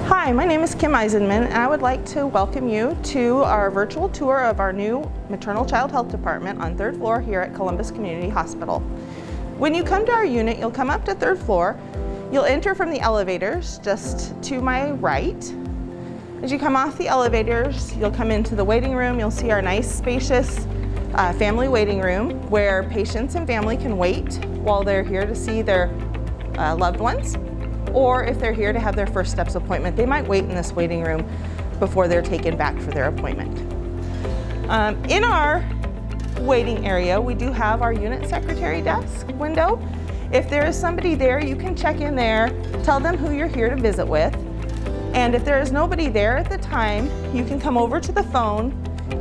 Hi, my name is Kim Eisenman, and I would like to welcome you to our virtual tour of our new maternal child health department on 3rd floor here at Columbus Community Hospital. When you come to our unit, you'll come up to 3rd floor. You'll enter from the elevators just to my right. As you come off the elevators, you'll come into the waiting room. You'll see our nice, spacious family waiting room where patients and family can wait while they're here to see their loved ones. Or if they're here to have their first steps appointment, they might wait in this waiting room before they're taken back for their appointment. In our waiting area, we do have our unit secretary desk window. If there is somebody there, you can check in there, tell them who you're here to visit with. And if there is nobody there at the time, you can come over to the phone,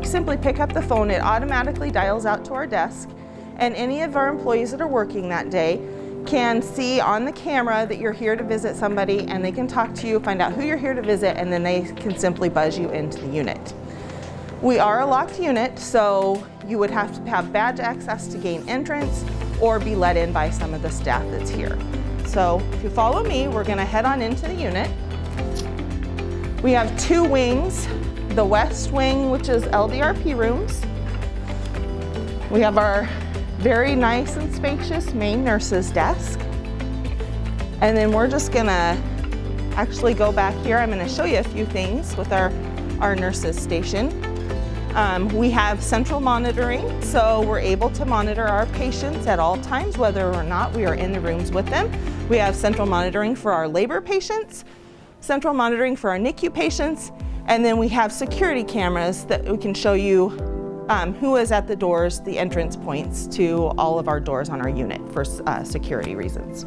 simply pick up the phone, it automatically dials out to our desk, and any of our employees that are working that day can see on the camera that you're here to visit somebody, and they can talk to you, find out who you're here to visit, and then they can simply buzz you into the unit. We are a locked unit, so you would have to have badge access to gain entrance or be let in by some of the staff that's here. So if you follow me, we're gonna head on into the unit. We have 2 wings, the west wing, which is LDRP rooms. We have our very nice and spacious main nurse's desk. And then we're just gonna actually go back here. I'm gonna show you a few things with our nurse's station. We have central monitoring, so we're able to monitor our patients at all times, whether or not we are in the rooms with them. We have central monitoring for our labor patients, central monitoring for our NICU patients, and then we have security cameras that we can show you who is at the doors, the entrance points to all of our doors on our unit for security reasons.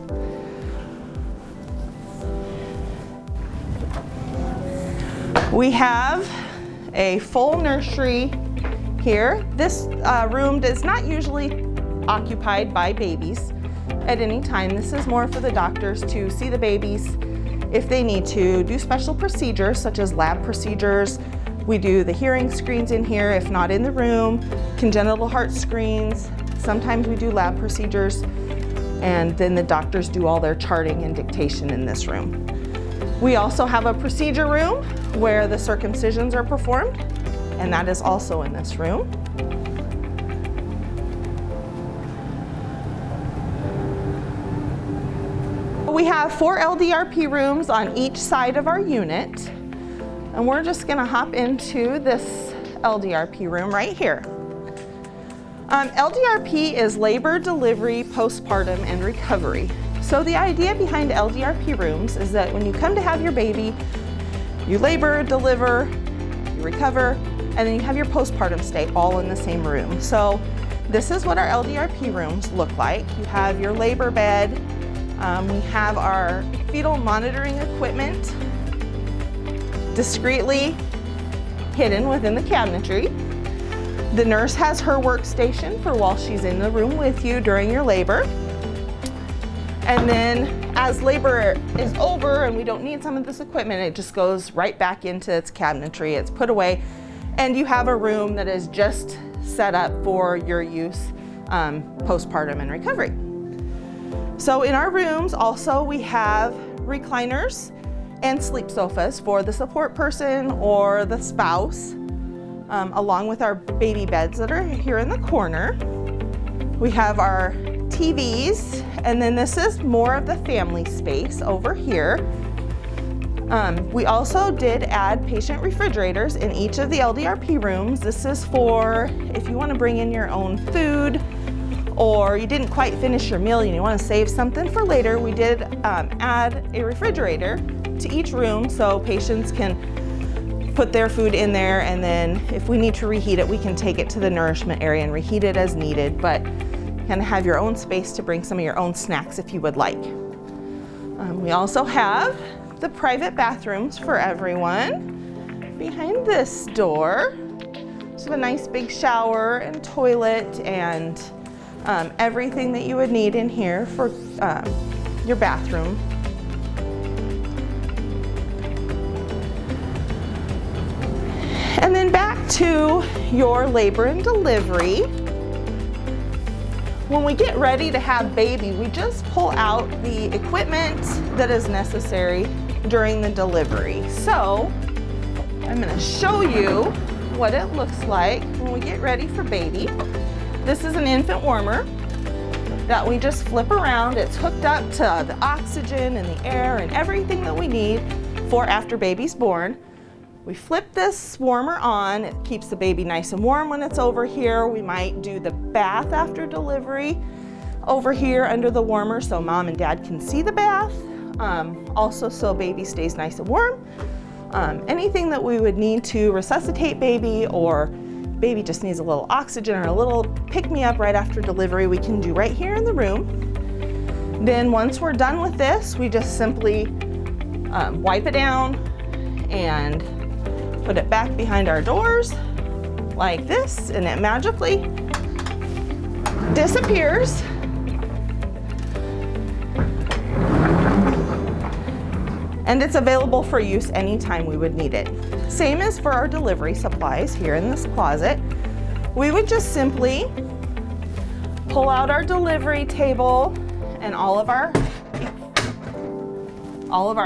We have a full nursery here. This room is not usually occupied by babies at any time. This is more for the doctors to see the babies if they need to do special procedures such as lab procedures. We do the hearing screens in here, if not in the room, congenital heart screens. Sometimes we do lab procedures, and then the doctors do all their charting and dictation in this room. We also have a procedure room where the circumcisions are performed, and that is also in this room. We have 4 LDRP rooms on each side of our unit. And we're just gonna hop into this LDRP room right here. LDRP is labor, delivery, postpartum, and recovery. So the idea behind LDRP rooms is that when you come to have your baby, you labor, deliver, you recover, and then you have your postpartum stay all in the same room. So this is what our LDRP rooms look like. You have your labor bed, we have our fetal monitoring equipment discreetly hidden within the cabinetry. The nurse has her workstation for while she's in the room with you during your labor. And then as labor is over and we don't need some of this equipment, it just goes right back into its cabinetry. It's put away, and you have a room that is just set up for your use postpartum and recovery. So in our rooms also we have recliners and sleep sofas for the support person or the spouse, along with our baby beds that are here in the corner. We have our TVs, and then this is more of the family space over here. We also did add patient refrigerators in each of the LDRP rooms. This is for if you want to bring in your own food, or you didn't quite finish your meal and you want to save something for later. We did add a refrigerator to each room so patients can put their food in there, and then if we need to reheat it, we can take it to the nourishment area and reheat it as needed, but kind of have your own space to bring some of your own snacks if you would like. We also have the private bathrooms for everyone behind this door. So a nice big shower and toilet and everything that you would need in here for your bathroom. And then back to your labor and delivery. When we get ready to have baby, we just pull out the equipment that is necessary during the delivery. So I'm going to show you what it looks like when we get ready for baby. This is an infant warmer that we just flip around. It's hooked up to the oxygen and the air and everything that we need for after baby's born. We flip this warmer on. It keeps the baby nice and warm when it's over here. We might do the bath after delivery over here under the warmer so mom and dad can see the bath. Also so baby stays nice and warm. Anything that we would need to resuscitate baby, or baby just needs a little oxygen or a little pick-me-up right after delivery, we can do right here in the room. Then once we're done with this, we just simply wipe it down and put it back behind our doors like this, and it magically disappears. And it's available for use anytime we would need it. Same as for our delivery supplies here in this closet. We would just simply pull out our delivery table and all of our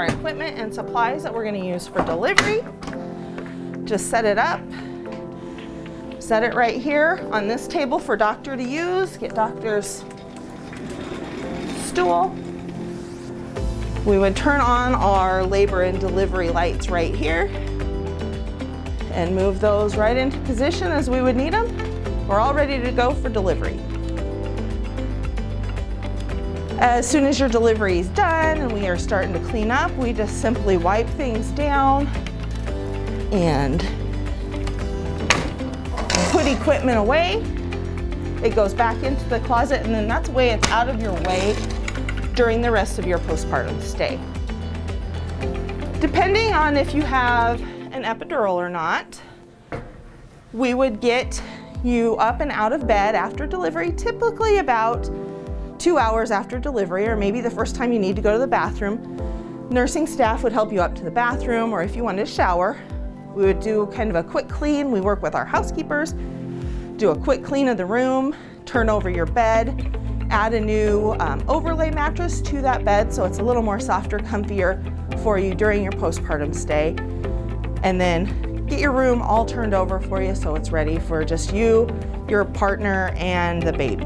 equipment and supplies that we're going to use for delivery. Just set it up. Set it right here on this table for doctor to use. Get doctor's stool. We would turn on our labor and delivery lights right here and move those right into position as we would need them. We're all ready to go for delivery. As soon as your delivery is done and we are starting to clean up, we just simply wipe things down and put equipment away. It goes back into the closet, and then that's the way it's out of your way during the rest of your postpartum stay. Depending on if you have an epidural or not, we would get you up and out of bed after delivery, typically about 2 hours after delivery, or maybe the first time you need to go to the bathroom. Nursing staff would help you up to the bathroom, or if you wanted to shower, we would do kind of a quick clean. We work with our housekeepers, do a quick clean of the room, turn over your bed, add a new overlay mattress to that bed so it's a little more softer, comfier for you during your postpartum stay. And then get your room all turned over for you so it's ready for just you, your partner, and the baby.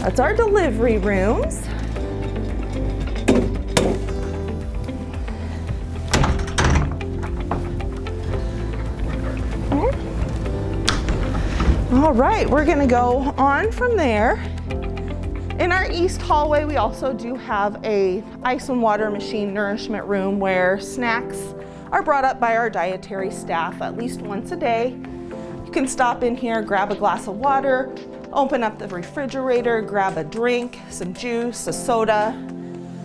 That's our delivery rooms. All right, we're gonna go on from there. In our east hallway, we also do have a ice and water machine nourishment room where snacks are brought up by our dietary staff at least once a day. You can stop in here, grab a glass of water, open up the refrigerator, grab a drink, some juice, a soda.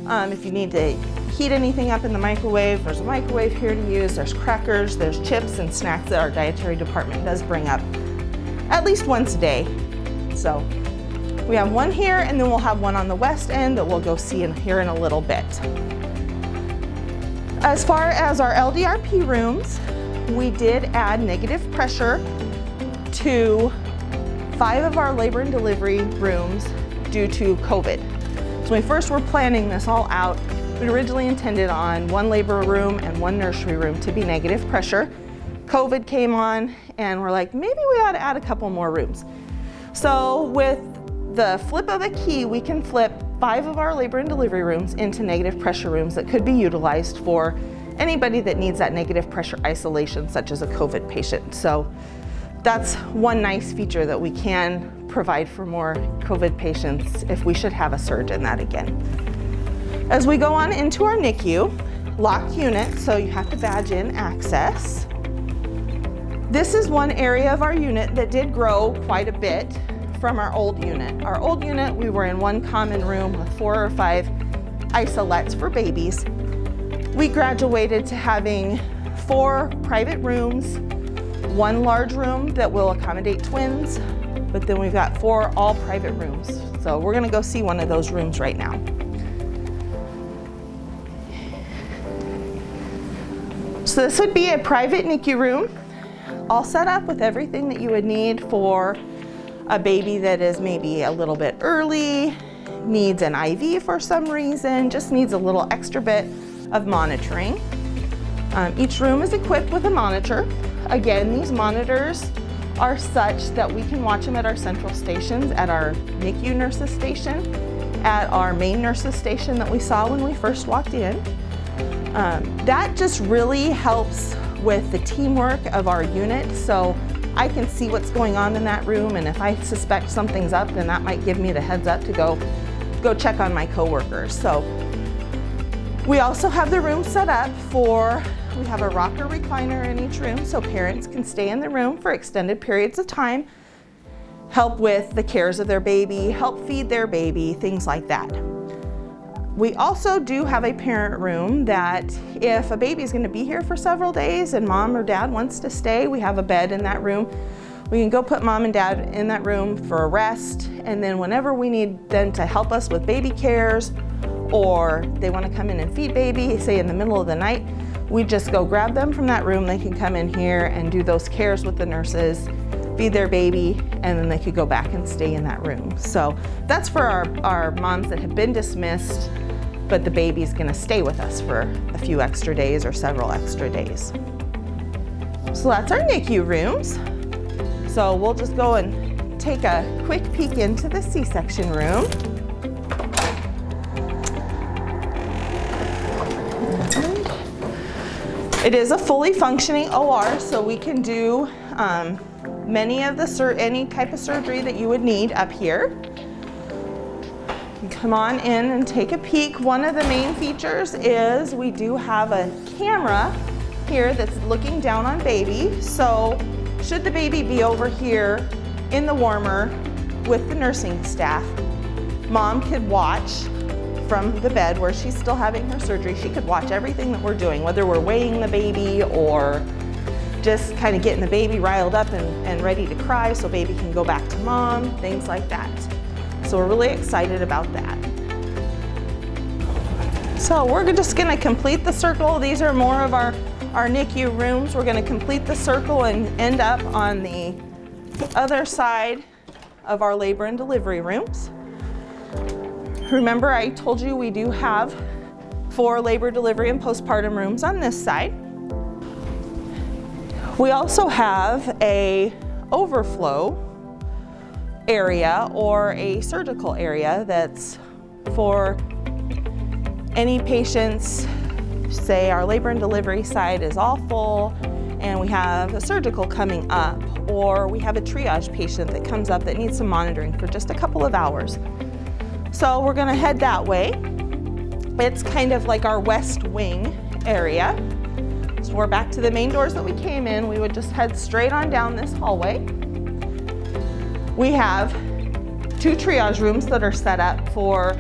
If you need to heat anything up in the microwave, there's a microwave here to use. There's crackers, there's chips and snacks that our dietary department does bring up at least once a day. So we have one here, and then we'll have one on the west end that we'll go see here in a little bit. As far as our LDRP rooms, we did add negative pressure to 5 of our labor and delivery rooms due to COVID. So when we first were planning this all out, we originally intended on 1 labor room and 1 nursery room to be negative pressure. COVID came on, and we're like, maybe we ought to add a couple more rooms. So with the flip of a key, we can flip 5 of our labor and delivery rooms into negative pressure rooms that could be utilized for anybody that needs that negative pressure isolation, such as a COVID patient. So that's one nice feature that we can provide for more COVID patients if we should have a surge in that again. As we go on into our NICU, locked unit, so you have to badge in access. This is one area of our unit that did grow quite a bit from our old unit. Our old unit, we were in 1 common room with 4 or 5 isolettes for babies. We graduated to having 4 private rooms, 1 large room that will accommodate twins, but then we've got 4 all private rooms. So we're gonna go see one of those rooms right now. So this would be a private NICU room, all set up with everything that you would need for a baby that is maybe a little bit early, needs an IV for some reason, just needs a little extra bit of monitoring. Each room is equipped with a monitor. Again, these monitors are such that we can watch them at our central stations, at our NICU nurses station, at our main nurses station that we saw when we first walked in. That just really helps with the teamwork of our unit, so I can see what's going on in that room, and if I suspect something's up, then that might give me the heads up to go check on my coworkers. So we also have the room set up we have a rocker recliner in each room so parents can stay in the room for extended periods of time, help with the cares of their baby, help feed their baby, things like that. We also do have a parent room that if a baby is going to be here for several days and mom or dad wants to stay, we have a bed in that room. We can go put mom and dad in that room for a rest, and then whenever we need them to help us with baby cares, or they want to come in and feed baby, say in the middle of the night, we just go grab them from that room. They can come in here and do those cares with the nurses, feed their baby, and then they could go back and stay in that room. So that's for our moms that have been dismissed, but the baby's gonna stay with us for a few extra days or several extra days. So that's our NICU rooms. So we'll just go and take a quick peek into the C-section room. It is a fully functioning OR, so we can do any type of surgery that you would need up here. Come on in and take a peek. One of the main features is we do have a camera here that's looking down on baby. So should the baby be over here in the warmer with the nursing staff, mom could watch from the bed where she's still having her surgery. She could watch everything that we're doing, whether we're weighing the baby or just kind of getting the baby riled up and ready to cry so baby can go back to mom, things like that. So we're really excited about that. So we're just gonna complete the circle. These are more of our NICU rooms. We're gonna complete the circle and end up on the other side of our labor and delivery rooms. Remember, I told you we do have 4 labor, delivery, and postpartum rooms on this side. We also have a overflow area or a surgical area that's for any patients, say our labor and delivery side is all full and we have a surgical coming up, or we have a triage patient that comes up that needs some monitoring for just a couple of hours. So we're gonna head that way. It's kind of like our west wing area. So we're back to the main doors that we came in. We would just head straight on down this hallway. We have 2 triage rooms that are set up for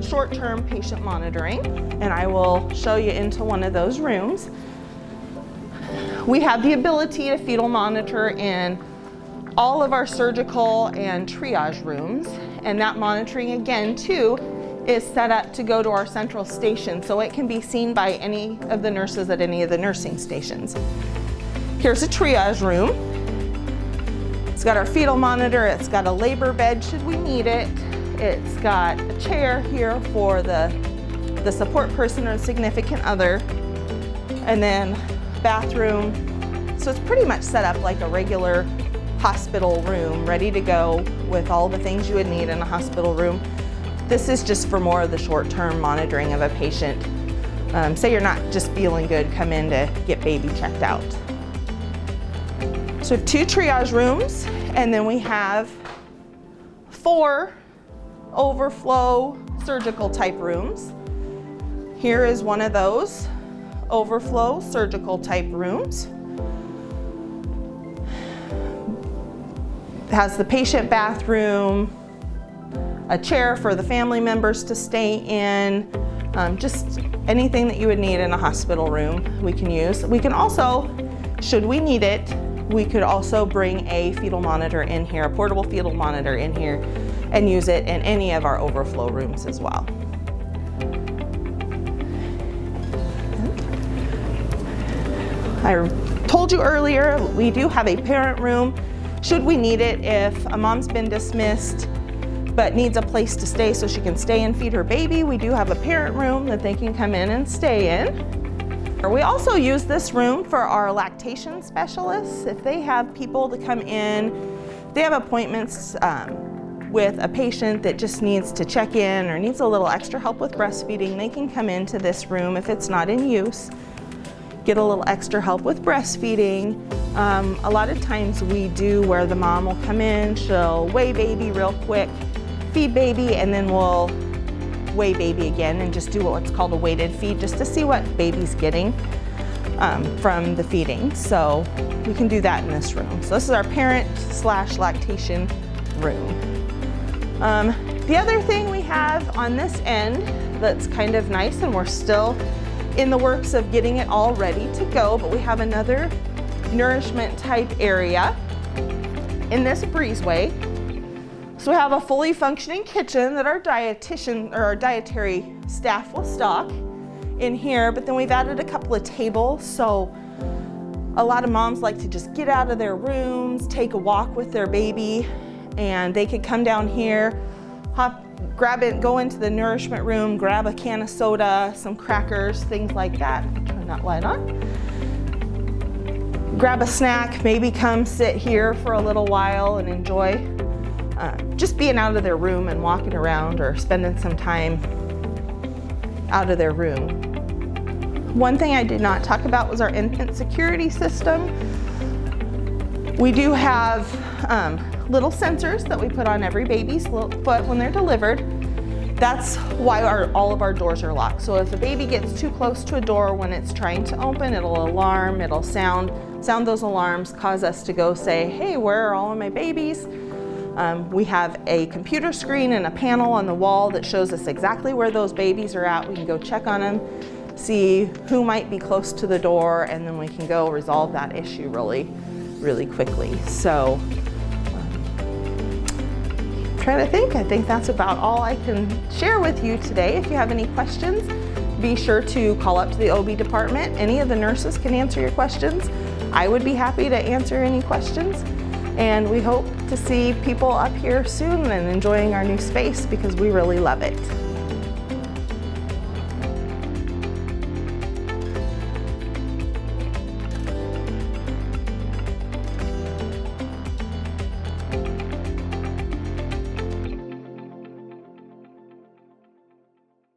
short-term patient monitoring, and I will show you into one of those rooms. We have the ability to fetal monitor in all of our surgical and triage rooms, and that monitoring again too is set up to go to our central station so it can be seen by any of the nurses at any of the nursing stations. Here's a triage room. It's got our fetal monitor, it's got a labor bed should we need it, it's got a chair here for the support person or significant other, and then bathroom. So it's pretty much set up like a regular hospital room, ready to go with all the things you would need in a hospital room. This is just for more of the short-term monitoring of a patient. Say you're not just feeling good, come in to get baby checked out. So we have 2 triage rooms, and then we have 4 overflow surgical type rooms. Here is one of those overflow surgical type rooms. It has the patient bathroom, a chair for the family members to stay in, just anything that you would need in a hospital room we can use. We can also, should we need it, we could also bring a fetal monitor in here, a portable fetal monitor in here, and use it in any of our overflow rooms as well. I told you earlier, we do have a parent room. Should we need it if a mom's been dismissed, but needs a place to stay so she can stay and feed her baby, we do have a parent room that they can come in and stay in. We also use this room for our lactation specialists. If they have people to come in, they have appointments with a patient that just needs to check in or needs a little extra help with breastfeeding, they can come into this room if it's not in use, get a little extra help with breastfeeding. A lot of times we do where the mom will come in, she'll weigh baby real quick, feed baby, and then we'll weigh baby again and just do what's called a weighted feed just to see what baby's getting from the feeding. So we can do that in this room. So this is our parent/lactation room. The other thing we have on this end that's kind of nice, and we're still in the works of getting it all ready to go, but we have another nourishment type area in this breezeway. So we have a fully functioning kitchen that our dietitian or our dietary staff will stock in here, but then we've added a couple of tables. So a lot of moms like to just get out of their rooms, take a walk with their baby, and they could come down here, grab it, go into the nourishment room, grab a can of soda, some crackers, things like that. Turn that light on. Grab a snack, maybe come sit here for a little while and enjoy just being out of their room and walking around or spending some time out of their room. One thing I did not talk about was our infant security system. We do have little sensors that we put on every baby's foot when they're delivered. That's why all of our doors are locked. So if a baby gets too close to a door when it's trying to open, it'll alarm, it'll sound those alarms, cause us to go say, hey, where are all of my babies? We have a computer screen and a panel on the wall that shows us exactly where those babies are at. We can go check on them, see who might be close to the door, and then we can go resolve that issue really quickly. So trying to think, I think that's about all I can share with you today. If you have any questions, be sure to call up to the OB department. Any of the nurses can answer your questions. I would be happy to answer any questions. And we hope to see people up here soon and enjoying our new space because we really love it.